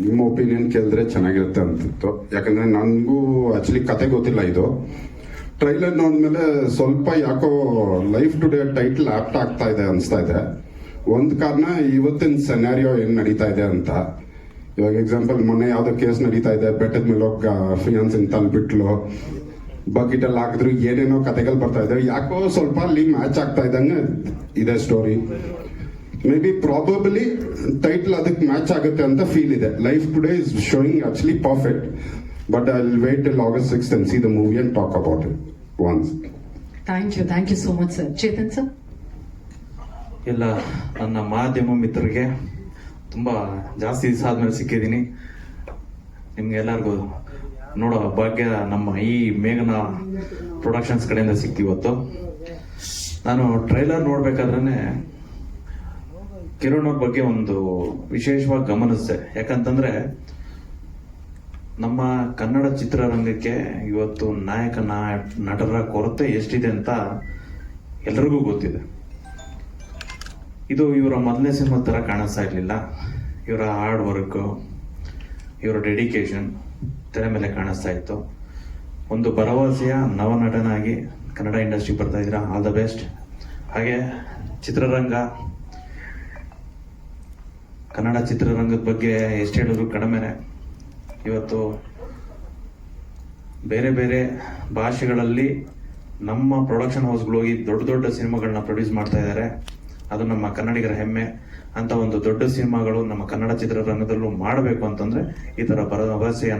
ನಿಮ್ಮ ಒಪಿನಿಯನ್ ಕೇಳಿದ್ರೆ ಚೆನ್ನಾಗಿರುತ್ತೆ ಅಂತಿತ್ತು. ಯಾಕಂದ್ರೆ ನನಗೂ ಆಕ್ಚುಲಿ ಕತೆ ಗೊತ್ತಿಲ್ಲ. ಇದು ಟ್ರೈಲರ್ ನೋಡಿದ್ಮೇಲೆ ಸ್ವಲ್ಪ ಯಾಕೋ ಲೈಫ್ ಟುಡೇ ಟೈಟ್ಲ್ ಆಪ್ಟ್ ಆಗ್ತಾ ಇದೆ ಅನಿಸ್ತಾ ಇದೆ. ಒಂದು ಕಾರಣ ಇವತ್ತಿನ ಸೆನಾರಿಯೋ ಏನ್ ನಡೀತಾ ಇದೆ ಅಂತ. ಇವಾಗ ಎಕ್ಸಾಂಪಲ್ ಮೊನ್ನೆ ಯಾವ್ದೋ ಕೇಸ್ ನಡೀತಾ ಇದೆ, ಬೆಟ್ಟದ ಮೇಲೆ ಹೋಗ ಫಿಯಾನ್ಸಿನ್ ತಲ್ಬಿಟ್ಲು, ಬಕೆಟ್ ಅಲ್ಲಿ ಹಾಕಿದ್ರು, ಏನೇನೋ ಕತೆಗಳು ಬರ್ತಾ ಇದೆ. ಯಾಕೋ ಸ್ವಲ್ಪ ಅಲ್ಲಿ ಮ್ಯಾಚ್ ಆಗ್ತಾ ಇದ್ದಂಗೆ ಇದೆ story. May be probably title ಅದಕ್ಕೆ ಮ್ಯಾಚ್ ಆಗುತ್ತೆ ಅಂತ ಫೀಲ್ ಇದೆ. Life today is showing actually perfect, but I will wait till August 6th and see the movie and talk about it once. Thank you so much, sir. Chetan sir. ಎಲ್ಲ ನನ್ನ ಮಾಧ್ಯಮ ಮಿತ್ರರಿಗೆ ತುಂಬಾ ಜಾಸ್ತಿ ದಿವಸ ಆದ್ಮೇಲೆ ಸಿಕ್ಕಿದ್ದೀನಿ. ನಿಮ್ಗೆಲ್ಲರಿಗೂ ನೋಡೋ ಭಾಗ್ಯ ನಮ್ಮ ಈ ಮೇಘನಾ ಪ್ರೊಡಕ್ಷನ್ಸ್ ಕಡೆಯಿಂದ ಸಿಕ್ತಿವತ್ತು. ನಾನು ಟ್ರೈಲರ್ ನೋಡ್ಬೇಕಾದ್ರೆ ಕಿರಣ್ ಅವ್ರ ಬಗ್ಗೆ ಒಂದು ವಿಶೇಷವಾಗಿ ಗಮನಿಸಿದೆ. ಯಾಕಂತಂದ್ರೆ ನಮ್ಮ ಕನ್ನಡ ಚಿತ್ರರಂಗಕ್ಕೆ ಇವತ್ತು ನಾಯಕ ನಟರ ಕೊರತೆ ಎಷ್ಟಿದೆ ಅಂತ ಎಲ್ರಿಗೂ ಗೊತ್ತಿದೆ. ಇದು ಇವರ ಮೊದಲನೇ ಸಿನಿಮಾ ತರ ಕಾಣಿಸ್ತಾ ಇರ್ಲಿಲ್ಲ. ಇವರ ಹಾರ್ಡ್ ವರ್ಕ್, ಇವರ ಡೆಡಿಕೇಶನ್ ತೆರೆ ಮೇಲೆ ಕಾಣಿಸ್ತಾ ಇತ್ತು. ಒಂದು ಭರವಸೆಯ ನವನಟನಾಗಿ ಕನ್ನಡ ಇಂಡಸ್ಟ್ರಿ ಬರ್ತಾ ಇದ್ದೀರಾ, ಆಲ್ ದ ಬೆಸ್ಟ್. ಹಾಗೆ ಚಿತ್ರರಂಗ, ಕನ್ನಡ ಚಿತ್ರರಂಗದ ಬಗ್ಗೆ ಎಷ್ಟು ಹೇಳಿದ್ರು ಕಡಿಮೆನೆ. ಇವತ್ತು ಬೇರೆ ಬೇರೆ ಭಾಷೆಗಳಲ್ಲಿ ನಮ್ಮ ಪ್ರೊಡಕ್ಷನ್ ಹೌಸ್ಗಳು ಹೋಗಿ ದೊಡ್ಡ ದೊಡ್ಡ ಸಿನಿಮಾಗಳನ್ನ ಪ್ರೊಡ್ಯೂಸ್ ಮಾಡ್ತಾ ಇದ್ದಾರೆ. ಅದು ನಮ್ಮ ಕನ್ನಡಿಗರ ಹೆಮ್ಮೆ. ಅಂತ ಒಂದು ದೊಡ್ಡ ಸಿನಿಮಾಗಳು ನಮ್ಮ ಕನ್ನಡ ಚಿತ್ರರಂಗದಲ್ಲೂ ಮಾಡಬೇಕು ಅಂತಂದ್ರೆ ಈ ತರ ಭರವಸೆಯ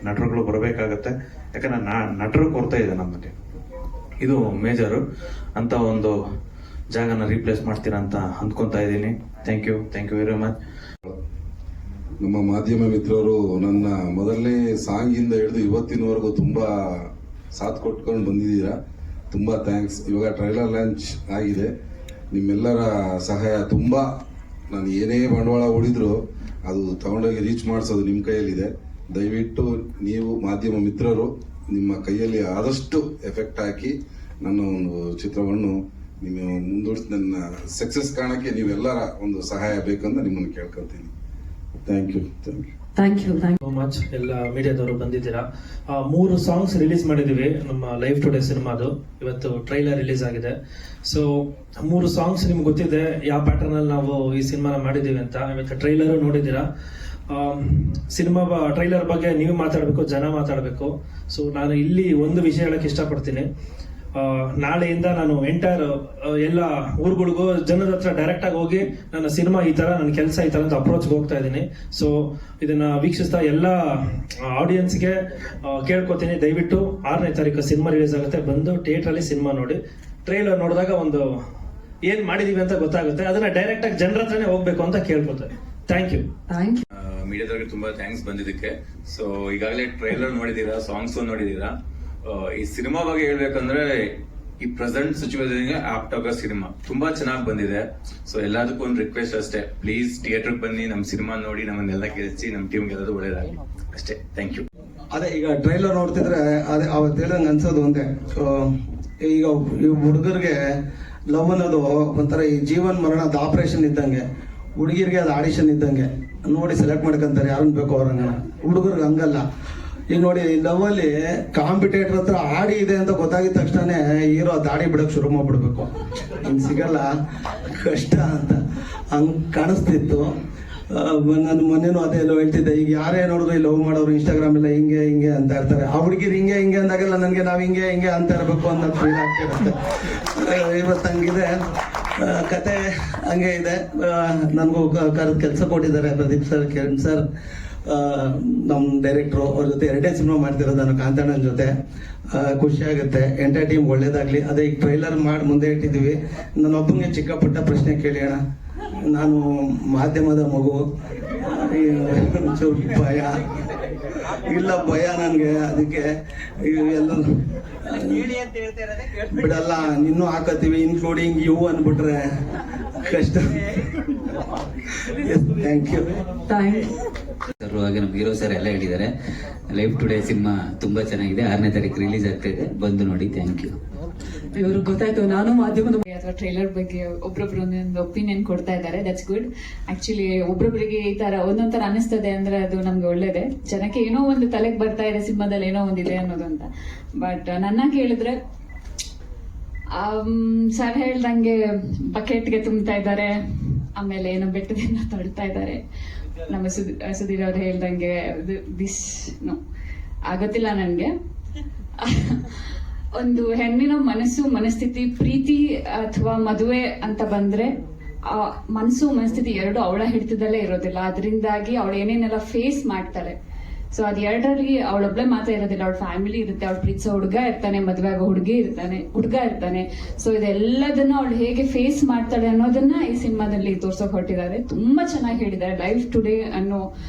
ನಟರುಗಳು ಬರಬೇಕಾಗತ್ತೆ. ಯಾಕಂದ್ರೆ ನಟರು ಕೊರತೆ ಇದೆ ನಮ್ಮಲ್ಲಿ. ಇದು ಮೇಜರು ಅಂತ ಒಂದು ಜಾಗನ ರೀಪ್ಲೇಸ್ ಮಾಡ್ತೀರಾ ಅಂತ ಅಂದ್ಕೊಂತಾ ಇದ್ದೀನಿ. Thank you very much. ನಮ್ಮ ಮಾಧ್ಯಮ ಮಿತ್ರರು ನನ್ನ ಮೊದಲನೇ ಸಾಂಗಿಂದ ಹಿಡಿದು ಇವತ್ತಿನವರೆಗೂ ತುಂಬಾ ಸಾಥ್ ಕೊಟ್ಕೊಂಡು ಬಂದಿದ್ದೀರಾ. ತುಂಬಾ ಥ್ಯಾಂಕ್ಸ್. ಇವಾಗ ಟ್ರೈಲರ್ ಲಾಂಚ್ ಆಗಿದೆ. ನಿಮ್ಮೆಲ್ಲರ ಸಹಾಯ ತುಂಬಾ, ನಾನು ಏನೇ ಬಂಡವಾಳ ಹೂಡಿದ್ರು ಅದು ತಗೊಂಡೋಗಿ ರೀಚ್ ಮಾಡಿಸೋದು ನಿಮ್ಮ ಕೈಯಲ್ಲಿದೆ. ದಯವಿಟ್ಟು ನೀವು ಮಾಧ್ಯಮ ಮಿತ್ರರು ನಿಮ್ಮ ಕೈಯಲ್ಲಿ ಆದಷ್ಟು ಎಫೆಕ್ಟ್ ಹಾಕಿ ನನ್ನ ಒಂದು ಚಿತ್ರವನ್ನು ನೀವು ಮುಂದೂಡಿಸಿ ನನ್ನ ಸಕ್ಸಸ್ ಕಾಣಕ್ಕೆ ನೀವೆಲ್ಲರ ಒಂದು ಸಹಾಯ ಬೇಕಂತ ನಿಮ್ಮನ್ನು ಕೇಳ್ಕೊತೀನಿ. Thank you so much. ಎಲ್ಲ ಮೀಡಿಯಾದವರು ಬಂದಿದ್ದೀರಾ. 3 ಸಾಂಗ್ಸ್ ರಿಲೀಸ್ ಮಾಡಿದೀವಿ ನಮ್ಮ ಲೈಫ್ ಟುಡೇ ಸಿನಿಮಾದು. ಇವತ್ತು ಟ್ರೈಲರ್ ರಿಲೀಸ್ ಆಗಿದೆ. ಸೊ 3 ಸಾಂಗ್ಸ್ ನಿಮ್ಗೆ ಗೊತ್ತಿದೆ ಯಾವ ಪ್ಯಾಟರ್ನ್ ಅಲ್ಲಿ ನಾವು ಈ ಸಿನಿಮಾನ ಮಾಡಿದೀವಿ ಅಂತ. ಇವತ್ತು ಟ್ರೈಲರ್ ನೋಡಿದ್ದೀರಾ. ಸಿನಿಮಾ ಟ್ರೈಲರ್ ಬಗ್ಗೆ ನೀವು ಮಾತಾಡಬೇಕು, ಜನ ಮಾತಾಡಬೇಕು. ಸೊ ನಾನು ಇಲ್ಲಿ ಒಂದು ವಿಷಯ ಹೇಳಕ್ ಇಷ್ಟಪಡ್ತೀನಿ. ನಾಳೆಯಿಂದ ನಾನು ಎಂಟೈರ್ ಎಲ್ಲ ಊರುಗಳಿಗೂ ಜನರ ಹತ್ರ ಡೈರೆಕ್ಟ್ ಆಗಿ ಹೋಗಿ ನನ್ನ ಸಿನಿಮಾ ಈ ತರ, ನನ್ನ ಕೆಲಸ ಈ ತರ ಅಂತ ಅಪ್ರೋಚ್ ಹೋಗ್ತಾ ಇದ್ದೀನಿ. ಸೊ ಇದನ್ನ ವೀಕ್ಷಿಸ್ತಾ ಎಲ್ಲ ಆಡಿಯನ್ಸ್ಗೆ ಕೇಳ್ಕೊತೀನಿ, ದಯವಿಟ್ಟು 6ನೇ ತಾರೀಕು ಸಿನಿಮಾ ರಿಲೀಸ್ ಆಗುತ್ತೆ, ಬಂದು ಥಿಯೇಟರ್ ಅಲ್ಲಿ ಸಿನಿಮಾ ನೋಡಿ. ಟ್ರೈಲರ್ ನೋಡಿದಾಗ ಒಂದು ಏನ್ ಮಾಡಿದೀವಿ ಅಂತ ಗೊತ್ತಾಗುತ್ತೆ. ಅದನ್ನ ಡೈರೆಕ್ಟ್ ಆಗಿ ಜನರ ಹತ್ರನೇ ಹೋಗ್ಬೇಕು ಅಂತ ಕೇಳ್ಕೊತಾರೆ. Thank you. ಮೀಡಿಯಾದವ್ರಿಗೆ ತುಂಬಾ ಥ್ಯಾಂಕ್ಸ್ ಬಂದಿದ್ದಕ್ಕೆ. ಸೊ ಈಗಾಗಲೇ ಟ್ರೈಲರ್ ನೋಡಿದೀರಾ, ಸಾಂಗ್ಸ್ ನೋಡಿದೀರಾ. ಈ ಸಿನಿಮಾ ಬಗ್ಗೆ ಹೇಳ್ಬೇಕಂದ್ರೆ ಈ ಪ್ರೆಸೆಂಟ್ ಸಿಚುವೇಶನ್ ಆಪ್ಟ್ ಆಗೋ ಸಿನಿಮಾ ತುಂಬಾ ಚೆನ್ನಾಗಿ ಬಂದಿದೆ. ಸೊ ಎಲ್ಲದಕ್ಕೂ ಒಂದು ರಿಕ್ವೆಸ್ಟ್ ಅಷ್ಟೇ, ಪ್ಲೀಸ್ ಥಿಯೇಟರ್ ಬನ್ನಿ, ನಮ್ ಸಿನಿಮಾ ನೋಡಿ, ನಮ್ಮನ್ನೆಲ್ಲ ಗೆಲ್ಲಿಸಿ, ನಮ್ ಟೀಮ್ ಗೆಲ್ಲೋದು ಒಳ್ಳೇದಾಗಲಿ ಅಷ್ಟೇ. Thank you. ಅದೇ ಈಗ ಟ್ರೈಲರ್ ನೋಡ್ತಿದ್ರೆ ಅದೇ ಅವತ್ತು ಹೇಳ್ದಂಗೆ ಅನ್ಸೋದು ಒಂದೇ. ಈಗ ಈ ಹುಡುಗರಿಗೆ ಲವ್ ಅನ್ನೋದು ಒಂಥರ ಈ ಜೀವನ್ ಮರಣದ ಆಪರೇಷನ್ ಇದ್ದಂಗೆ, ಹುಡುಗಿರಿಗೆ ಅದು ಆಡಿಷನ್ ಇದ್ದಂಗೆ. ನೋಡಿ ಸೆಲೆಕ್ಟ್ ಮಾಡ್ಕೊಂತಾರೆ ಯಾರನ್ನ ಬೇಕೋ ಅವ್ರಂಗ. ಹುಡುಗರಿಗೆ ಹಂಗಲ್ಲ. ಈಗ ನೋಡಿ, ಲವ್ ಅಲ್ಲಿ ಕಾಂಪಿಟೇಟರ್ ಹತ್ರ ಆಡಿ ಇದೆ ಅಂತ ಗೊತ್ತಾಗಿದ ತಕ್ಷಣ ಹೀರೋ ದಾಡಿ ಬಿಡಕ್ ಶುರು ಮಾಡ್ಬಿಡ್ಬೇಕು. ಹಿಂಗ್ ಸಿಗಲ್ಲ, ಕಷ್ಟ ಅಂತ ಹಂಗ್ ಕಾಣಿಸ್ತಿತ್ತು. ನಾನು ಮೊನ್ನೆನೂ ಅದೇ ಎಲ್ಲೋ ಹೇಳ್ತಿದ್ದೆ. ಈಗ ಯಾರೇ ನೋಡಿದ್ರು ಈ ಲವ್ ಮಾಡೋರು ಇನ್ಸ್ಟಾಗ್ರಾಮ್ ಎಲ್ಲ ಹಿಂಗೆ ಅಂತ ಇರ್ತಾರೆ. ಆ ಹುಡುಗಿರು ಹಿಂಗೆ ಅಂದಾಗೆಲ್ಲ ನನಗೆ ನಾವ್ ಹಿಂಗೆ ಅಂತ ಇರಬೇಕು ಅಂತ ಫೀಲ್ ಆಗ್ತಿರುತ್ತೆ. ಇವತ್ತು ಹಂಗಿದೆ ಕತೆ, ಹಂಗೆ ಇದೆ. ನನಗೂ ಕರೆದು ಕೆಲಸ ಕೊಟ್ಟಿದ್ದಾರೆ ಪ್ರದೀಪ್ ಸರ್, ಕಿರಣ್ ಸರ್, ನಮ್ಮ ಡೈರೆಕ್ಟ್ರು. ಅವ್ರ ಜೊತೆ 2 ಸಿನಿಮಾ ಮಾಡ್ತಿರೋದು ನಾನು ಕಾಂತಣ್ಣನ ಜೊತೆ. ಖುಷಿ ಆಗುತ್ತೆ. ಎಂಟರ್ ಟೀಮ್ ಒಳ್ಳೇದಾಗ್ಲಿ. ಅದೇ ಈಗ ಟ್ರೈಲರ್ ಮಾಡಿ ಮುಂದೆ ಇಟ್ಟಿದ್ದೀವಿ. ನನ್ನೊಬ್ಬಂಗೆ ಚಿಕ್ಕ ಪುಟ್ಟ ಪ್ರಶ್ನೆ ಕೇಳಿ ಅಣ್ಣ. ನಾನು ಮಾಧ್ಯಮದ ಮಗು, ಭಯ ಇಲ್ಲ, ಭಯ ನನ್ಗೆ. ಅದಕ್ಕೆ ಎಲ್ಲ ಬಿಡಲ್ಲ, ನಿನ್ನೂ ಹಾಕತ್ತೀವಿ, ಇನ್ಕ್ಲೂಡಿಂಗ್ ಯು ಅಂದ್ಬಿಟ್ರೆ ಕಷ್ಟ. Thank you. ಹಾಗೆ ನಮ್ಮ ಹೀರೋ ಸರ್ ಎಲ್ಲ ಹೇಳಿದ್ದಾರೆ. ಲೈಫ್ ಟುಡೇ ಸಿನಿಮಾ ತುಂಬಾ ಚೆನ್ನಾಗಿದೆ. 6ನೇ ತಾರೀಕು ರಿಲೀಸ್ ಆಗ್ತಾ ಇದೆ, ಬಂದು ನೋಡಿ. Thank you. ಇವರು ಗೊತ್ತಾಯ್ತು, ನಾನು ಮಾಧ್ಯಮದ ಅಥವಾ ಟ್ರೈಲರ್ ಬಗ್ಗೆ ಒಬ್ರೊಬ್ರು ಒಂದೊಂದು ಒಪಿನಿಯನ್ ಕೊಡ್ತಾ ಇದ್ದಾರೆ. That's good. ಆಕ್ಚುಲಿ ಒಬ್ರೊಬ್ರಿಗೆ ಈ ತರ ಒಂದೊಂದ್ ತರ ಅನಿಸ್ತದೆ ಅಂದ್ರೆ ಅದು ನಮ್ಗೆ ಒಳ್ಳೇದೆ. ಜನಕ್ಕೆ ಏನೋ ಒಂದು ತಲೆಗೆ ಬರ್ತಾ ಇದೆ ಸಿನಿಮಾದಲ್ಲಿ ಏನೋ ಒಂದಿದೆ ಅನ್ನೋದು ಅಂತ. ಬಟ್ ನನ್ನ ಕೇಳಿದ್ರೆ ಸರ್ ಹೇಳ್ದಂಗೆ ಬಕೆಟ್ಗೆ ತುಂಬ್ತಾ ಇದ್ದಾರೆ, ಆಮೇಲೆ ಏನೋ ಬೆಟ್ಟದಿಂದ ತಳ್ತಾ ಇದ್ದಾರೆ. ನಮ್ಮ ಸುಧೀರ್ ಅವ್ರು ಹೇಳ್ದಂಗೆ ನೋ ಆಗೋದಿಲ್ಲ ನನ್ಗೆ. ಒಂದು ಹೆಣ್ಣಿನ ಮನಸ್ಥಿತಿ, ಪ್ರೀತಿ ಅಥವಾ ಮದುವೆ ಅಂತ ಬಂದ್ರೆ ಆ ಮನಸ್ಥಿತಿ ಎರಡು ಅವಳ ಹಿಡಿತದಲ್ಲೇ ಇರೋದಿಲ್ಲ. ಅದರಿಂದಾಗಿ ಅವಳು ಏನೇನೆಲ್ಲ ಫೇಸ್ ಮಾಡ್ತಾಳೆ. ಸೊ ಅದ್ ಎರಡರಲ್ಲಿ ಅವಳೊಬ್ಳೆ ಮಾತ್ರ ಇರೋದಿಲ್ಲ, ಅವಳ ಫ್ಯಾಮಿಲಿ ಇರುತ್ತೆ, ಅವಳು ಪ್ರೀತಿಸೋ ಹುಡುಗ ಇರ್ತಾನೆ, ಮದುವೆ ಆಗೋ ಹುಡುಗ ಇರ್ತಾನೆ. ಸೊ ಇದೆಲ್ಲದನ್ನ ಅವಳು ಹೇಗೆ ಫೇಸ್ ಮಾಡ್ತಾಳೆ ಅನ್ನೋದನ್ನ ಈ ಸಿನಿಮಾದಲ್ಲಿ ತೋರ್ಸೋಕ್ ಹೊರಟಿದ್ದಾರೆ. ತುಂಬಾ ಚೆನ್ನಾಗಿ ಹೇಳಿದ್ದಾರೆ. ಲೈಫ್ ಟುಡೇ ಅನ್ನೋ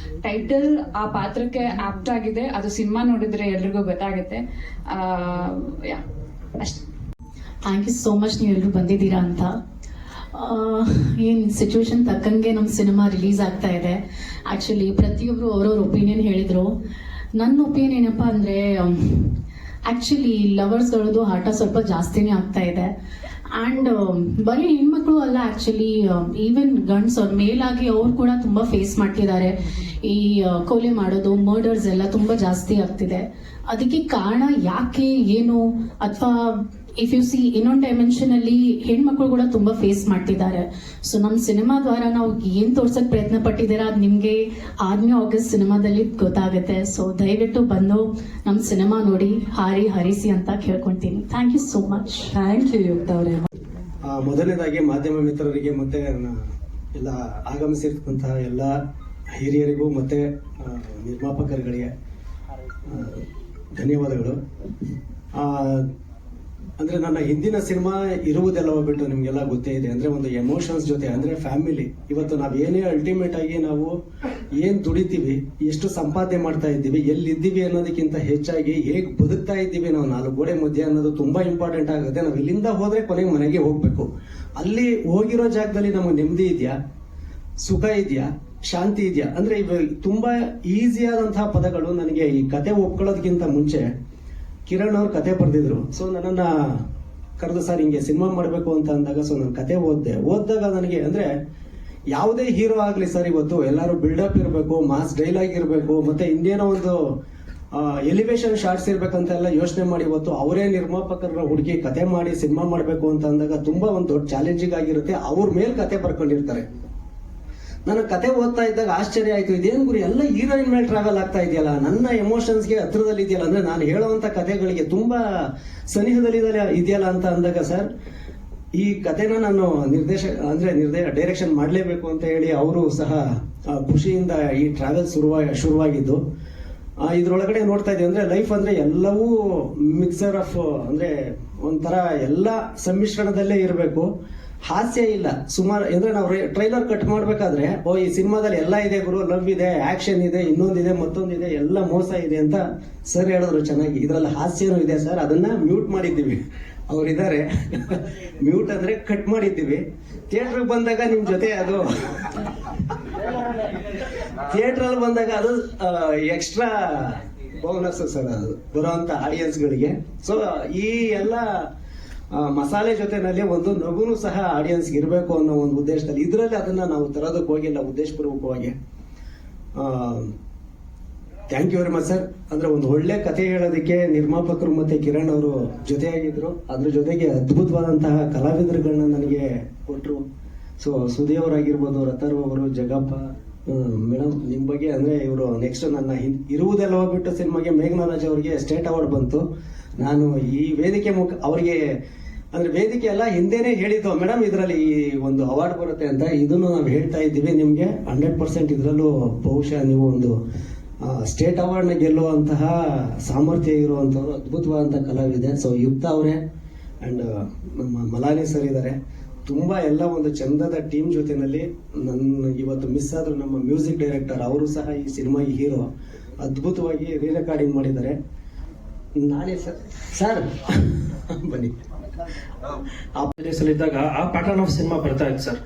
ಟೈಟಲ್ ಆ ಪಾತ್ರಕ್ಕೆ ಆಪ್ಟ್ ಆಗಿದೆ. ಅದು ಸಿನಿಮಾ ನೋಡಿದ್ರೆ ಎಲ್ರಿಗೂ ಗೊತ್ತಾಗುತ್ತೆ. ಅಷ್ಟೇ. ಥ್ಯಾಂಕ್ ಯು ಸೋ ಮಚ್ ನೀವು ಎಲ್ಲರೂ ಬಂದಿದ್ದೀರಾ ಅಂತ. ಏನು ಸಿಚುವೇಶನ್ ತಕ್ಕಂಗೆ ನಮ್ಮ ಸಿನಿಮಾ ರಿಲೀಸ್ ಆಗ್ತಾ ಇದೆ. ಆ್ಯಕ್ಚುಲಿ ಪ್ರತಿಯೊಬ್ಬರು ಅವ್ರವ್ರ ಒಪಿನಿಯನ್ ಹೇಳಿದರು. ನನ್ನ ಒಪಿನಿಯನ್ ಏನಪ್ಪ ಅಂದರೆ, ಆ್ಯಕ್ಚುಲಿ ಲವರ್ಸ್ಗಳದ್ದು ಆಟ ಸ್ವಲ್ಪ ಜಾಸ್ತಿನೇ ಆಗ್ತಾ ಇದೆ. ಆ್ಯಂಡ್ ಬರೀ ಹೆಣ್ಮಕ್ಳು ಅಲ್ಲ, ಆ್ಯಕ್ಚುಲಿ ಈವನ್ ಗಂಡ್ಸ್ ಅವ್ರ ಮೇಲಾಗಿ ಅವ್ರು ಕೂಡ ತುಂಬ ಫೇಸ್ ಮಾಡ್ತಿದ್ದಾರೆ. ಈ ಕೊಲೆ ಮಾಡೋದು, ಮರ್ಡರ್ಸ್ ಎಲ್ಲ ತುಂಬ ಜಾಸ್ತಿ ಆಗ್ತಿದೆ. ಅದಕ್ಕೆ ಕಾರಣ ಯಾಕೆ ಏನು, ಅಥವಾ ಇಫ್ ಯು ಸಿ ಇನ್ನೊಂದು ಡೈಮೆನ್ಷನ್ ಅಲ್ಲಿ ಹೆಣ್ಮಕ್ಳು ಕೂಡ ತುಂಬಾ ಫೇಸ್ ಮಾಡ್ತಿದ್ದಾರೆ. ಸೊ ನಮ್ಮ ಸಿನಿಮಾ ದ್ವಾರ ನಾವು ಏನ್ ತೋರ್ಸಕ್ ಪ್ರಯತ್ನ ಪಟ್ಟಿದ್ದೀರಾ ಅದು ನಿಮ್ಗೆ 8ನೇ ಆಗಸ್ಟ್ ಸಿನಿಮಾದಲ್ಲಿ ಗೊತ್ತಾಗುತ್ತೆ. ಸೊ ದಯವಿಟ್ಟು ಬಂದು ನಮ್ಮ ಸಿನಿಮಾ ನೋಡಿ ಹರಿಸಿ ಅಂತ ಕೇಳ್ಕೊಂತೀನಿ. Thank you so much. Thank you Yukta ಅವರೇ. ಮೊದಲನೇದಾಗಿ ಮಾಧ್ಯಮ ಮಿತ್ರರಿಗೆ ಮತ್ತೆ ಎಲ್ಲ ಆಗಮಿಸಿರ್ತಕ್ಕಂತಹ ಎಲ್ಲ ಹಿರಿಯರಿಗೂ ಮತ್ತೆ ನಿರ್ಮಾಪಕರುಗಳಿಗೆ ಧನ್ಯವಾದಗಳು. ಅಂದ್ರೆ ನನ್ನ ಹಿಂದಿನ ಸಿನಿಮಾ ಇರುವುದೆಲ್ಲ ಬಿಟ್ಟು ನಿಮ್ಗೆಲ್ಲ ಗೊತ್ತೇ ಇದೆ. ಅಂದ್ರೆ ಒಂದು ಎಮೋಷನ್ಸ್ ಜೊತೆ, ಅಂದ್ರೆ ಫ್ಯಾಮಿಲಿ. ಇವತ್ತು ನಾವ್ ಏನೇ ಅಲ್ಟಿಮೇಟ್ ಆಗಿ ನಾವು ಏನ್ ದುಡಿತೀವಿ, ಎಷ್ಟು ಸಂಪಾದನೆ ಮಾಡ್ತಾ ಇದ್ದೀವಿ, ಎಲ್ಲಿದ್ದೀವಿ ಅನ್ನೋದಕ್ಕಿಂತ ಹೆಚ್ಚಾಗಿ ಹೇಗ್ ಬದುಕ್ತಾ ಇದ್ದೀವಿ ನಾವು 4 ಗೋಡೆ ಮಧ್ಯೆ ಅನ್ನೋದು ತುಂಬಾ ಇಂಪಾರ್ಟೆಂಟ್ ಆಗುತ್ತೆ. ನಾವ್ ಇಲ್ಲಿಂದ ಹೋದ್ರೆ ಕೊನೆಗೆ ಮನೆಗೆ ಹೋಗ್ಬೇಕು. ಅಲ್ಲಿ ಹೋಗಿರೋ ಜಾಗದಲ್ಲಿ ನಮಗೆ ನೆಮ್ಮದಿ ಇದೆಯಾ, ಸುಖ ಇದೆಯಾ, ಶಾಂತಿ ಇದೆಯಾ? ಅಂದ್ರೆ ಇವ ತುಂಬಾ ಈಸಿ ಆದಂತಹ ಪದಗಳು. ನನಗೆ ಈ ಕತೆ ಒಪ್ಕೊಳ್ಳೋದಕ್ಕಿಂತ ಮುಂಚೆ ಕಿರಣ್ ಅವ್ರ ಕತೆ ಬರೆದಿದ್ರು. ಸೊ ನನ್ನನ್ನ ಕರೆದು ಸರ್ ಹಿಂಗೆ ಸಿನಿಮಾ ಮಾಡಬೇಕು ಅಂತ ಅಂದಾಗ, ಸೊ ನಾನು ಕತೆ ಓದಿದಾಗ ನನಗೆ ಅಂದ್ರೆ ಯಾವುದೇ ಹೀರೋ ಆಗ್ಲಿ ಸರ್, ಇವತ್ತು ಎಲ್ಲರೂ ಬಿಲ್ಡಪ್ ಇರಬೇಕು, ಮಾಸ್ ಡೈಲಾಗ್ ಇರಬೇಕು, ಮತ್ತೆ ಇನ್ನೇನೋ ಒಂದು ಎಲಿವೇಶನ್ ಶಾರ್ಟ್ಸ್ ಇರ್ಬೇಕಂತೆಲ್ಲ ಯೋಚನೆ ಮಾಡಿ ಇವತ್ತು ಅವರೇ ನಿರ್ಮಾಪಕರ ಹುಡುಗಿ ಕತೆ ಮಾಡಿ ಸಿನಿಮಾ ಮಾಡಬೇಕು ಅಂತ ಅಂದಾಗ ತುಂಬಾ ಒಂದು ದೊಡ್ಡ ಚಾಲೆಂಜಿಂಗ್ ಆಗಿರುತ್ತೆ. ಅವ್ರ ಮೇಲೆ ಕತೆ ಬರ್ಕೊಂಡಿರ್ತಾರೆ. ನನ್ನ ಕತೆ ಓದ್ತಾ ಇದ್ದಾಗ ಆಶ್ಚರ್ಯ ಆಯ್ತು, ಇದೇನು ಗುರಿ ಎಲ್ಲ ಹೀರೋಯಿನ್ ಮೇಲೆ ಟ್ರಾವೆಲ್ ಆಗ್ತಾ ಇದೆಯಲ್ಲ, ನನ್ನ ಎಮೋಷನ್ಸ್ಗೆ ಹತ್ರದಲ್ಲಿ ಇದೆಯಲ್ಲ, ಅಂದ್ರೆ ನಾನು ಹೇಳುವಂತ ಕಥೆಗಳಿಗೆ ತುಂಬಾ ಸನಿಹದಲ್ಲಿ ಇದೆಯಲ್ಲ ಅಂತ ಅಂದಾಗ, ಸರ್ ಈ ಕಥೆನ ನಾನು ಡೈರೆಕ್ಷನ್ ಮಾಡಲೇಬೇಕು ಅಂತ ಹೇಳಿ ಅವರು ಸಹ ಖುಷಿಯಿಂದ ಈ ಟ್ರಾವೆಲ್ ಶುರುವಾಗಿದ್ದು. ಇದ್ರೊಳಗಡೆ ನೋಡ್ತಾ ಇದೀವಿ ಅಂದ್ರೆ ಲೈಫ್ ಅಂದ್ರೆ ಎಲ್ಲವೂ ಮಿಕ್ಸರ್ ಆಫ್, ಅಂದ್ರೆ ಒಂಥರ ಎಲ್ಲ ಸಮ್ಮಿಶ್ರಣದಲ್ಲೇ ಇರಬೇಕು. ಹಾಸ್ಯ ಇಲ್ಲ ಸುಮಾರು. ಅಂದ್ರೆ ನಾವು ಟ್ರೈಲರ್ ಕಟ್ ಮಾಡ್ಬೇಕಾದ್ರೆ ಈ ಸಿನಿಮಾದಲ್ಲಿ ಎಲ್ಲ ಇದೆ ಗುರು, ಲವ್ ಇದೆ, ಆಕ್ಷನ್ ಇದೆ, ಇನ್ನೊಂದಿದೆ, ಮತ್ತೊಂದಿದೆ, ಎಲ್ಲ ಮೋಸ ಇದೆ ಅಂತ ಸರ್ ಹೇಳಿದ್ರು ಚೆನ್ನಾಗಿ. ಇದ್ರಲ್ಲಿ ಹಾಸ್ಯನೂ ಇದೆ ಸರ್, ಅದನ್ನ ಮ್ಯೂಟ್ ಮಾಡಿದ್ದೀವಿ. ಅವ್ರಿದ್ದಾರೆ ಮ್ಯೂಟ್ ಅಂದ್ರೆ ಕಟ್ ಮಾಡಿದ್ದೀವಿ. ಥಿಯೇಟರ್ಗೆ ಬಂದಾಗ ನಿಮ್ ಜೊತೆ ಅದು ಥಿಯೇಟರ್ ಬಂದಾಗ ಅದು ಎಕ್ಸ್ಟ್ರಾ ಬೋನಸ್ ಸರ್, ಅದು ಬರುವಂತ ಆಡಿಯನ್ಸ್ಗಳಿಗೆ. ಸೊ ಈ ಎಲ್ಲ ಮಸಾಲೆ ಜೊತೆನಲ್ಲಿ ಒಂದು ನಗುನು ಸಹ ಆಡಿಯನ್ಸ್ಗೆ ಇರಬೇಕು ಅನ್ನೋ ಒಂದು ಉದ್ದೇಶದಲ್ಲಿ ಇದರಲ್ಲಿ ಅದನ್ನ ನಾವು ತರೋದಕ್ಕೆ ಹೋಗಿಲ್ಲ ಉದ್ದೇಶಪೂರ್ವಕವಾಗಿ. Thank you very much sir. ಅಂದ್ರೆ ಒಂದು ಒಳ್ಳೆ ಕಥೆ ಹೇಳೋದಕ್ಕೆ ನಿರ್ಮಾಪಕರು ಮತ್ತೆ ಕಿರಣ್ ಅವರು ಜೊತೆಯಾಗಿದ್ರು. ಅದ್ರ ಜೊತೆಗೆ ಅದ್ಭುತವಾದಂತಹ ಕಲಾವಿದರುಗಳನ್ನ ನನಗೆ ಕೊಟ್ಟರು. ಸೊ ಸುದೇವರಾಗಿರ್ಬೋದು, ರತರ್ವ ಅವರು, ಜಗಪ್ಪ ಮೇಡಮ್, ನಿಮ್ ಬಗ್ಗೆ ಅಂದ್ರೆ ಇವರು ನೆಕ್ಸ್ಟ್ ನನ್ನ ಇರುವುದೆಲ್ಲ ಹೋಗ್ಬಿಟ್ಟು ಸಿನಿಮಾಗೆ ಮೇಘನಾರಾಜ್ ಅವರಿಗೆ ಸ್ಟೇಟ್ ಅವಾರ್ಡ್ ಬಂತು. ನಾನು ಈ ವೇದಿಕೆ ಅವರಿಗೆ ಅಂದ್ರೆ ವೇದಿಕೆ ಎಲ್ಲ ಹಿಂದೆನೆ ಹೇಳಿದ್ದು, ಮೇಡಮ್ ಇದರಲ್ಲಿ ಈ ಒಂದು ಅವಾರ್ಡ್ ಬರುತ್ತೆ ಅಂತ. ಇದನ್ನು ನಾವು ಹೇಳ್ತಾ ಇದ್ದೀವಿ ನಿಮ್ಗೆ 100% ಇದರಲ್ಲೂ ಬಹುಶಃ ನೀವು ಒಂದು ಸ್ಟೇಟ್ ಅವಾರ್ಡ್ನ ಗೆಲ್ಲುವಂತಹ ಸಾಮರ್ಥ್ಯ ಇರುವಂತವ್ರು, ಅದ್ಭುತವಾದಂತಹ ಕಲಾವಿದೆ. ಸೊ ಯುಕ್ತ ಅವರೇ ಅಂಡ್ ನಮ್ಮ ಮಲಾನಿ ಸರ್ ಇದ್ದಾರೆ. ತುಂಬಾ ಎಲ್ಲ ಒಂದು ಚಂದದ ಟೀಮ್ ಜೊತೆನಲ್ಲಿ ನನ್ನ ಇವತ್ತು ಮಿಸ್ ಆದ್ರು ನಮ್ಮ ಮ್ಯೂಸಿಕ್ ಡೈರೆಕ್ಟರ್, ಅವರು ಸಹ ಈ ಸಿನಿಮಾ ಹೀರೋ, ಅದ್ಭುತವಾಗಿ ರೀ ರೆಕಾರ್ಡಿಂಗ್ ಮಾಡಿದ್ದಾರೆ. ನಾನೇ ಸರ್ ಬನ್ನಿ ಇದ್ದಾಗ ಆ ಪ್ಯಾಟರ್ನ್ ಆಫ್ ಸಿನಿಮಾ ಬರ್ತಾ ಇತ್ತು ಸರ್.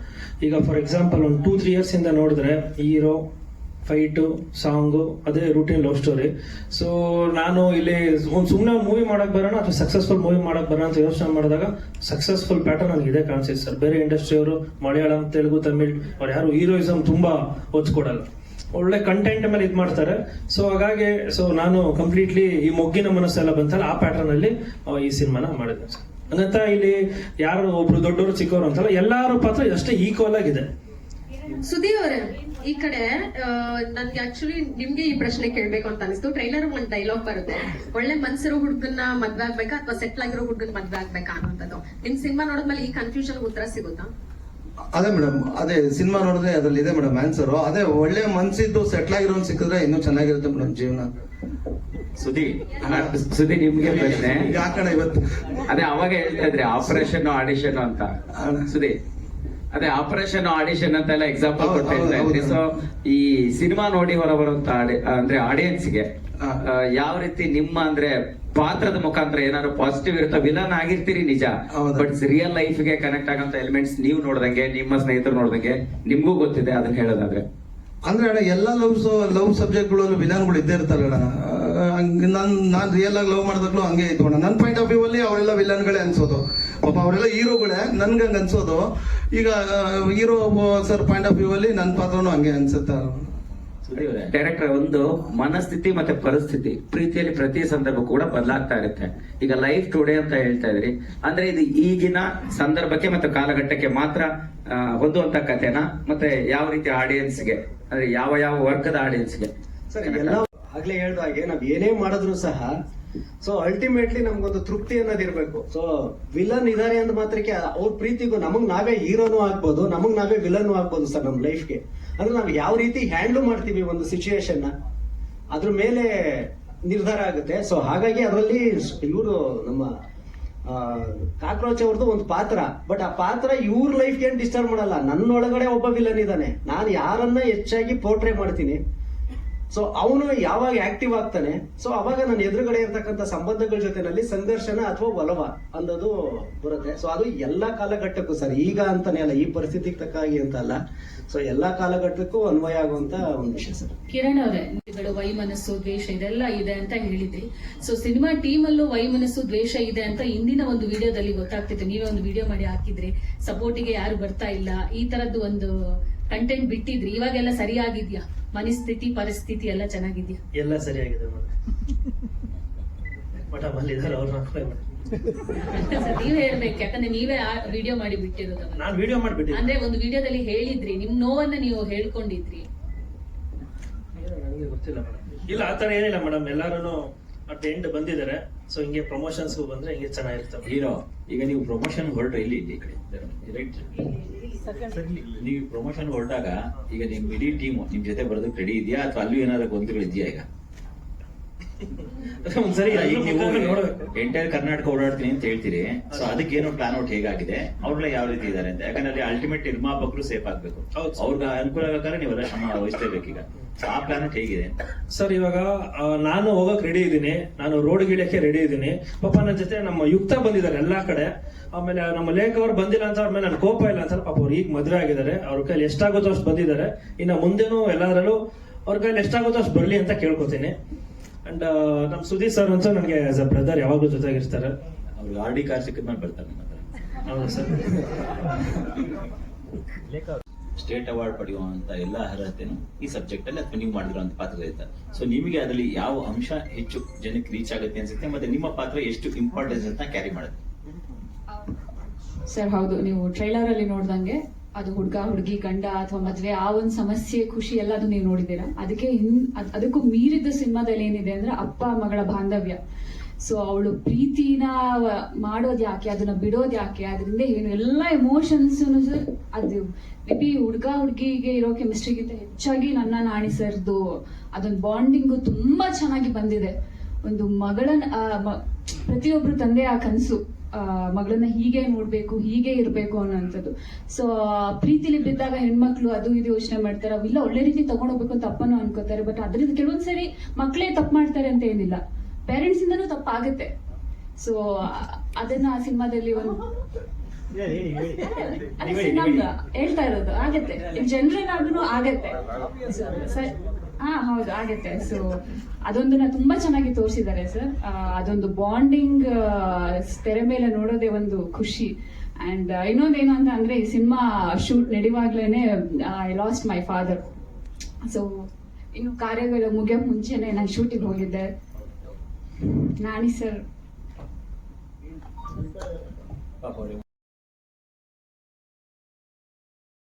ಈಗ ಫಾರ್ ಎಕ್ಸಾಂಪಲ್ ಒಂದು 2-3 ಇಯರ್ಸ್ ಇಂದ ನೋಡಿದ್ರೆ ಹೀರೋ ಫೈಟು, ಸಾಂಗು, ಅದೇ ರೂಟೀನ್ ಲವ್ ಸ್ಟೋರಿ. ಸೊ ನಾನು ಇಲ್ಲಿ ಒಂದು ಸುಮ್ಮನೆ ಮೂವಿ ಮಾಡಕ್ ಬರೋಣ ಅಥವಾ ಸಕ್ಸಸ್ಫುಲ್ ಮೂವಿ ಮಾಡಕ್ ಬರೋಣ ಅಂತ ಯೋಚನೆ ಮಾಡಿದಾಗ ಸಕ್ಸಸ್ಫುಲ್ ಪ್ಯಾಟರ್ನ್ ನನಗೆ ಇದೇ ಕಾಣಿಸಿದೆ ಸರ್. ಬೇರೆ ಇಂಡಸ್ಟ್ರಿಯವರು ಮಲಯಾಳಂ, ತೆಲುಗು, ತಮಿಳ್ ಅವ್ರು ಯಾರು ಹೀರೋಯಿಸಮ್ ತುಂಬಾ ಒಚ್ಕೊಡಲ್ಲ, ಒಳ್ಳೆ ಕಂಟೆಂಟ್ ಮೇಲೆ ಇದು ಮಾಡ್ತಾರೆ. ಸೊ ಹಾಗಾಗಿ ನಾನು ಕಂಪ್ಲೀಟ್ಲಿ ಈ ಮೊಗ್ಗಿನ ಮನಸ್ಸೆಲ್ಲ ಬಂತಲ್ಲ ಆ ಪ್ಯಾಟರ್ನ್ ಅಲ್ಲಿ ಈ ಸಿನಿಮಾನ ಮಾಡಿದ್ದೆ ಸರ್. ಹಂಗಂತ ಇಲ್ಲಿ ಯಾರು ಒಬ್ರು ದೊಡ್ಡವರು ಚಿಕ್ಕವರು ಅಂತಲ್ಲ, ಎಲ್ಲಾರು ಪಾತ್ರ ಅಷ್ಟೇ ಈಕ್ವಲ್ ಆಗಿದೆ. ಸುದೀಪ್ ಅವರೇ, ಈ ಕಡೆ ನನ್ಗೆ ಆಕ್ಚುಲಿ ನಿಮ್ಗೆ ಈ ಪ್ರಶ್ನೆ ಕೇಳ್ಬೇಕು ಅಂತ ಅನಿಸ್ತು. ಟ್ರೈಲರ್ ಒಂದ್ ಡೈಲಾಗ್ ಬರುತ್ತೆ, ಒಳ್ಳೆ ಮನ್ಸಿರೋ ಹುಡುಗನ್ನ ಮದ್ವೆ ಆಗ್ಬೇಕಾ ಅಥವಾ ಸೆಟ್ಲ್ ಆಗಿರೋ ಹುಡುಗನ್ ಮದ್ವೆ ಆಗ್ಬೇಕಾ ಅನ್ನೋಂಥದ್ದು. ನಿಮ್ ಸಿನಿಮಾ ನೋಡಿದ್ಮೇಲೆ ಈ ಕನ್ಫ್ಯೂಷನ್ ಉತ್ತರ ಸಿಗುತ್ತಾ? ಅದೇ ಮೇಡಮ್, ಅದೇ ಸಿನಿಮಾ ನೋಡಿದ್ರೆ ಅದ್ರಲ್ಲಿ ಇದೆ ಮೇಡಮ್ ಆನ್ಸರ್. ಅದೇ ಒಳ್ಳೆ ಮನ್ಸಿದ್ದು ಸೆಟ್ಲ್ ಆಗಿರೋ ಸಿಕ್ಕಿದ್ರೆ ಇನ್ನೂ ಚೆನ್ನಾಗಿರುತ್ತೆ ಮೇಡಮ್ ಜೀವನ. ಸುದಿ ನಿಮ್ಗೆ ಪ್ರಶ್ನೆ ಯಾಕಣ ಇವತ್ತು ಅದೇ ಅವಾಗ ಹೇಳ್ತಾ ಇದ್ರಿ ಆಪರೇಷನ್ ಆಡಿಷನ್ ಅಂತ. ಸುದಿ ಅದೇ ಆಪರೇಷನ್ ಆಡಿಷನ್ ಅಂತ ಎಲ್ಲ ಎಕ್ಸಾಂಪಲ್ ಕೊಡ್ತಾ ಇದ್ರಿ. ಸೊ ಈ ಸಿನಿಮಾ ನೋಡಿ ಹೊರಬರುವಂತ ಅಂದ್ರೆ ಆಡಿಯನ್ಸ್ಗೆ ಯಾವ ರೀತಿ ನಿಮ್ಮ ಅಂದ್ರೆ ಪಾತ್ರದ ಮುಖಾಂತರ ಏನಾದ್ರು ಪಾಸಿಟಿವ್ ಇರುತ್ತಾ? ವಿಲನ್ ಆಗಿರ್ತೀರಿ ನಿಜ, ಬಟ್ ರಿಯಲ್ ಲೈಫ್ ಗೆ ಕನೆಕ್ಟ್ ಆಗಂತ ಎಲಿಮೆಂಟ್ಸ್ ನೀವು ನೋಡ್ದಂಗೆ, ನಿಮ್ಮ ಸ್ನೇಹಿತರು ನೋಡ್ದಂಗೆ ನಿಮ್ಗೂ ಗೊತ್ತಿದೆ, ಅದನ್ನ ಹೇಳೋದಾದ್ರೆ ಅಂದ್ರೆ ಅಣ್ಣ ಎಲ್ಲ ಲವ್ ಸಬ್ಜೆಕ್ಟ್ಗಳಲ್ಲೂ ವಿಲನ್ಗಳು ಇದ್ದೇ ಇರ್ತಾರೆ ಅಣ್ಣ. ನಾನ್ ರಿಯಲ್ ಆಗಿ ಲವ್ ಮಾಡಿದಾಗ್ಲೂ ಹಂಗೆ ಇತ್ತು ಅಣ್ಣ. ನನ್ನ ಪಾಯಿಂಟ್ ಆಫ್ ವ್ಯೂ ಅಲ್ಲಿ ಅವರೆಲ್ಲ ವಿಲನ್ಗಳೇ ಅನ್ಸೋದು, ಪಾಪ ಅವರೆಲ್ಲ ಹೀರೋಗಳೇ ನನ್ಗೆ ಹಂಗ ಅನ್ಸೋದು. ಈಗ hero sir point of view ಅಲ್ಲಿ ನನ್ನ ಪಾತ್ರನೂ ಹಂಗೆ ಅನ್ಸುತ್ತೆ. ಡೈರೆಕ್ಟರ್, ಒಂದು ಮನಸ್ಥಿತಿ ಮತ್ತೆ ಪರಿಸ್ಥಿತಿ ಪ್ರೀತಿಯಲ್ಲಿ ಪ್ರತಿ ಸಂದರ್ಭ ಕೂಡ ಬದಲಾಗ್ತಾ ಇರುತ್ತೆ. ಈಗ ಲೈಫ್ ಟುಡೇ ಅಂತ ಹೇಳ್ತಾ ಇದ್ರಿ, ಅಂದ್ರೆ ಇದು ಈಗಿನ ಸಂದರ್ಭಕ್ಕೆ ಮತ್ತೆ ಕಾಲಘಟ್ಟಕ್ಕೆ ಮಾತ್ರ ಹೊಂದುವಂತ ಕಥೆನಾ, ಮತ್ತೆ ಯಾವ ರೀತಿ ಆಡಿಯನ್ಸ್ಗೆ, ಅಂದ್ರೆ ಯಾವ ಯಾವ ವರ್ಗದ ಆಡಿಯನ್ಸ್ಗೆ? ಸರ್ ಎಲ್ಲ ಆಗ್ಲೇ ಹೇಳ್ದ ಹಾಗೆ ನಾವ್ ಏನೇ ಮಾಡಿದ್ರು ಸಹ ಸೊ ಅಲ್ಟಿಮೇಟ್ಲಿ ನಮ್ಗೊಂದು ತೃಪ್ತಿ ಅನ್ನೋದಿರ್ಬೇಕು. ಸೊ ವಿಲನ್ ಇದಾರೆ ಅಂದ ಮಾತ್ರಕ್ಕೆ ಅವ್ರ ಪ್ರೀತಿಗೂ ನಮಗ್ ನಾವೇ ಹೀರೋನು ಆಗ್ಬೋದು, ನಮಗ್ ನಾವೇ ವಿಲನ್ ಆಗ್ಬೋದು ಸರ್ ನಮ್ ಲೈಫ್ಗೆ. ಅಂದ್ರೆ ನಾವ್ ಯಾವ ರೀತಿ ಹ್ಯಾಂಡಲ್ ಮಾಡ್ತೀವಿ ಒಂದು ಸಿಚುಯೇಷನ್ ನ ಅದ್ರ ಮೇಲೆ ನಿರ್ಧಾರ ಆಗುತ್ತೆ. ಸೊ ಹಾಗಾಗಿ ಅದರಲ್ಲಿ ಇವರು ನಮ್ಮ ಕಾಕ್ರೋಚ್ ಅವ್ರದ್ದು ಒಂದು ಪಾತ್ರ, ಬಟ್ ಆ ಪಾತ್ರ ಇವ್ರ ಲೈಫ್ಗೆ ಏನ್ ಡಿಸ್ಟರ್ಬ್ ಮಾಡಲ್ಲ. ನನ್ನೊಳಗಡೆ ಒಬ್ಬ ವಿಲನ್ ಇದ್ದಾನೆ, ನಾನು ಯಾರನ್ನ ಹೆಚ್ಚಾಗಿ ಪೋರ್ಟ್ರೇ ಮಾಡ್ತೀನಿ. ಸೊ ಅವನು ಯಾವಾಗ ಆಕ್ಟಿವ್ ಆಗ್ತಾನೆ, ಸೊ ಅವಾಗ ನನ್ನ ಎದುರುಗಡೆ ಇರ್ತಕ್ಕಂಥ ಸಂಬಂಧಗಳ ಜೊತೆನಲ್ಲಿ ಸಂಘರ್ಷಣ ಅಥವಾ ಒಲವ ಅನ್ನೋದು ಬರುತ್ತೆ. ಸೊ ಅದು ಎಲ್ಲಾ ಕಾಲಘಟ್ಟಕ್ಕೂ ಸರ್, ಈಗ ಅಂತಾನೆ ಅಲ್ಲ, ಈ ಪರಿಸ್ಥಿತಿಗೆ ತಕ್ಕಾಗಿ ಅಂತ ಅಲ್ಲ, ಸೊ ಎಲ್ಲಾ ಕಾಲಘಟ್ಟಕ್ಕೂ ಅನ್ವಯ ಆಗುವಂತ ಒಂದು ವಿಷಯ ಸರ್. ಕಿರಣ್ ಅವರೇ, ವೈಮನಸ್ಸು, ದ್ವೇಷ ಇದೆಲ್ಲ ಇದೆ ಅಂತ ಹೇಳಿದ್ರಿ. ಸೊ ಸಿನಿಮಾ ಟೀಮ್ ಅಲ್ಲೂ ವೈಮನಸ್ಸು, ದ್ವೇಷ ಇದೆ ಅಂತ ಇಂದಿನ ಒಂದು ವಿಡಿಯೋದಲ್ಲಿ ಗೊತ್ತಾಗ್ತಿತ್ತು. ನೀವೇ ಒಂದು ವಿಡಿಯೋ ಮಾಡಿ ಹಾಕಿದ್ರಿ, ಸಪೋರ್ಟಿಗೆ ಯಾರು ಬರ್ತಾ ಇಲ್ಲ, ಈ ತರದ್ದು ಒಂದು ಕಂಟೆಂಟ್ ಬಿಟ್ಟಿದ್ರಿ. ಇವಾಗೆಲ್ಲ ಸರಿಯಾಗಿದ್ಯಾ? ಮನಸ್ಥಿತಿ, ಪರಿಸ್ಥಿತಿ ಎಲ್ಲ ಚೆನ್ನಾಗಿದ್ಯಾ? ಎಲ್ಲ ಸರಿಯಾಗಿದೆ ನೀವ್ ಹೇಳ್ಬೇಕು, ಯಾಕಂದ್ರೆ ನೀವೇ ವಿಡಿಯೋ ಮಾಡಿ ಬಿಟ್ಟಿರೋದು. ನಾನು ವಿಡಿಯೋ ಮಾಡಿಬಿಟ್ಟಿದ್ದೆ ಅಂದ್ರೆ ಒಂದು ವಿಡಿಯೋದಲ್ಲಿ ಹೇಳಿದ್ರಿ, ನಿಮ್ ನೋವನ್ನ ನೀವು ಹೇಳ್ಕೊಂಡಿದ್ರಿ. ನನಗೆ ಗೊತ್ತಿಲ್ಲ ಮೇಡಮ್. ಇಲ್ಲ ಆತರ ಏನಿಲ್ಲ ಮೇಡಮ್, ಎಲ್ಲಾರು ಅಟ್ ಎಂಡ್ ಬಂದಿದ್ದಾರೆ. ಸೊ ಹಿಂಗೆ ಪ್ರಮೋಷನ್ಸ್ ಬಂದ್ರೆ ಹಿಂಗೆ ಚೆನ್ನಾಗಿರ್ತವೆ. ಹೀರೋ, ಈಗ ನೀವು ಪ್ರಮೋಷನ್ ಹೊರಟ್ರೆ ಇಲ್ಲಿ ಈ ಕಡೆ ರೈಟ್, ನೀವು ಪ್ರಮೋಷನ್ ಹೊರಟಾಗ ಈಗ ನಿಮ್ ಇಡೀ ಟೀಮ್ ನಿಮ್ ಜೊತೆ ಬರೋದಕ್ಕೆ ರೆಡಿ ಇದೆಯಾ ಅಥವಾ ಅಲ್ಲೂ ಏನಾದ್ರು ಗೊಂದಲಗಳು ಇದೆಯಾ? ಈಗ ಒಂದ್ಸರಿ ಈಗ ನೀವು ಎಂಟೈರ್ ಕರ್ನಾಟಕ ಓಡಾಡ್ತೀನಿ ಅಂತ ಹೇಳ್ತೀರಿ, ಸೊ ಅದಕ್ಕೇನೋ ಪ್ಲಾನ್ ಔಟ್ ಹೇಗಾಗಿದೆ, ಅವ್ರೆಲ್ಲ ಯಾವ ರೀತಿ ಇದಾರೆ ಅಂತ? ಯಾಕಂದ್ರೆ ಅಲ್ಟಿಮೇಟ್ ನಿರ್ಮಾಪಕರು ಸೇಫ್ ಆಗ್ಬೇಕು, ಅವ್ರಿಗೆ ಅನುಕೂಲ ಆಗಬೇಕಾದ್ರೆ ನೀವೆಲ್ಲ ಶ್ರಮ ವಹಿಸ್ಲೇಬೇಕು. ಈಗ ಆ ಪ್ಲಾನ್ ಔಟ್ ಹೇಗಿದೆ ಸರ್? ಇವಾಗ ನಾನು ಹೋಗಕ್ ರೆಡಿ ಇದ್ದೀನಿ, ನಾನು ರೋಡ್ ಗಿಳಿಯಕ್ಕೆ ರೆಡಿ ಇದ್ದೀನಿ. ಪಾಪ ನನ್ನ ಜೊತೆ ನಮ್ಮ ಯುಕ್ತ ಬಂದಿದ್ದಾರೆ ಎಲ್ಲಾ ಕಡೆ. ಆಮೇಲೆ ನಮ್ಮ ಲೇಖ ಅವ್ರು ಬಂದಿಲ್ಲ ಅಂತ ಅವ್ರ ಮೇಲೆ ನನ್ ಕೋಪ ಇಲ್ಲ ಅಂತ. ಪಾಪ ಅವ್ರು ಈಗ ಮದುವೆ ಆಗಿದ್ದಾರೆ, ಅವ್ರ ಕೈಲಿ ಎಷ್ಟಾಗುತ್ತೋ ಅಷ್ಟು ಬಂದಿದ್ದಾರೆ. ಇನ್ನು ಮುಂದೆನೂ ಎಲ್ಲಾದ್ರಲ್ಲೂ ಅವ್ರ ಕೈಲಿ ಎಷ್ಟಾಗುತ್ತೋ ಅಷ್ಟು ಬರ್ಲಿ ಅಂತ ಕೇಳ್ಕೊತೀನಿ. ಅಂಡ್ ನಮ್ ಸುದೀಪ್ ಸರ್ ಅಂತ ನನಗೆ ಆಸ್ ಅ ಬ್ರದರ್ ಯಾವಾಗ್ಲೂ ಜೊತೆಗಿರ್ತಾರೆ. ಅವ್ರಿಗೆ RD ಕಾರ್ ಸಿಕ್ಕಿದ್ಮೇಲೆ ಬರ್ತಾರೆ ನಮ್ಮ ಹತ್ರ. ಹೌದು ಸರ್. ಸ್ಟೇಟ್ ಅವಾರ್ಡ್ ಪಡೆಯುವಂತ ಎಲ್ಲ ಅರ್ಹತೆನೂ ಈ ಸಬ್ಜೆಕ್ಟ್ ಅಲ್ಲಿ ಅಥವಾ ನೀವು ಮಾಡಿರುವಂತ ಪಾತ್ರ ಇರ್ತಾರೆ. ಸೊ ನಿಮಗೆ ಅದರಲ್ಲಿ ಯಾವ ಅಂಶ ಹೆಚ್ಚು ಜನಕ್ಕೆ ರೀಚ್ ಆಗುತ್ತೆ ಅನ್ಸುತ್ತೆ, ಮತ್ತೆ ನಿಮ್ಮ ಪಾತ್ರ ಎಷ್ಟು ಇಂಪಾರ್ಟೆನ್ಸ್ ಅಂತ ಕ್ಯಾರಿ ಮಾಡುತ್ತೆ? ಸರ್ ಹೌದು, ನೀವು ಟ್ರೈಲರ್ ಅಲ್ಲಿ ನೋಡ್ದಂಗೆ ಅದು ಹುಡುಗ ಹುಡುಗಿ ಗಂಡ ಅಥವಾ ಮದ್ವೆ ಆ ಒಂದು ಸಮಸ್ಯೆ ಖುಷಿ ಎಲ್ಲ ಅದು ನೀವು ನೋಡಿದ್ದೀರಾ. ಅದಕ್ಕೂ ಮೀರಿದ ಸಿನಿಮಾದಲ್ಲಿ ಏನಿದೆ ಅಂದ್ರೆ ಅಪ್ಪ ಮಗಳ ಬಾಂಧವ್ಯ. ಸೊ ಅವಳು ಪ್ರೀತಿನ ಮಾಡೋದ್ ಯಾಕೆ, ಅದನ್ನ ಬಿಡೋದ್ ಯಾಕೆ, ಅದರಿಂದ ಏನು ಎಲ್ಲ ಎಮೋಷನ್ಸ್ ಅದು ಮೇ ಬಿ ಹುಡುಗ ಹುಡುಗಿಗೆ ಇರೋ ಕೆಮಿಸ್ಟ್ರಿಗಿಂತ ಹೆಚ್ಚಾಗಿ ನನ್ನ ನಾಣಿ ಸರ್ದು ಅದೊಂದು ಬಾಂಡಿಂಗು ತುಂಬಾ ಚೆನ್ನಾಗಿ ಬಂದಿದೆ. ಒಂದು ಪ್ರತಿಯೊಬ್ರು ತಂದೆ ಆ ಕನಸು, ಮಗಳನ್ನ ಹೀಗೆ ನೋಡ್ಬೇಕು, ಹೀಗೆ ಇರ್ಬೇಕು ಅನ್ನೋಂಥದ್ದು. ಸೊ ಪ್ರೀತಿಲಿ ಬಿದ್ದಾಗ ಹೆಣ್ಮಕ್ಳು ಅದು ಇದು ಯೋಚನೆ ಮಾಡ್ತಾರೆ, ಇಲ್ಲ ಒಳ್ಳೆ ರೀತಿ ತಗೊಂಡೋಗ್ಬೇಕು ಅಂತ ಅಪ್ಪನೂ ಅನ್ಕೋತಾರೆ. ಬಟ್ ಅದರಿಂದ ಕೆಲವೊಂದ್ಸರಿ ಮಕ್ಕಳೇ ತಪ್ಪು ಮಾಡ್ತಾರೆ ಅಂತ ಏನಿಲ್ಲ, ಪೇರೆಂಟ್ಸ್ ಇಂದನೂ ತಪ್ಪಾಗುತ್ತೆ. ಸೊ ಅದನ್ನ ಆ ಸಿನಿಮಾದಲ್ಲಿ ನಮ್ದು ಹೇಳ್ತಾ ಇರೋದು ಆಗತ್ತೆ, ಜನರಲ್ ಆದ್ರೂ ಆಗತ್ತೆ. ಹಾ ಹೌದು ಆಗತ್ತೆ. ಸೊ ಅದೊಂದನ್ನ ತುಂಬಾ ಚೆನ್ನಾಗಿ ತೋರಿಸಿದ್ದಾರೆ ಸರ್. ಅದೊಂದು ಬಾಂಡಿಂಗ್ ತೆರೆ ಮೇಲೆ ನೋಡೋದೇ ಒಂದು ಖುಷಿ. ಅಂಡ್ ಇನ್ನೊಂದೇನು ಅಂತ ಅಂದ್ರೆ ಈ ಸಿನಿಮಾ ಶೂಟ್ ನಡೆಯುವಾಗ್ಲೇನೆ I lost my father. So ಇನ್ನು ಕಾರ್ಯಗಳು ಮುಗಿಯೋಕ್ ಮುಂಚೆನೆ ನಾನು ಶೂಟಿಗೆ ಹೋಗಿದ್ದೆ. ನಾಣಿ ಸರ್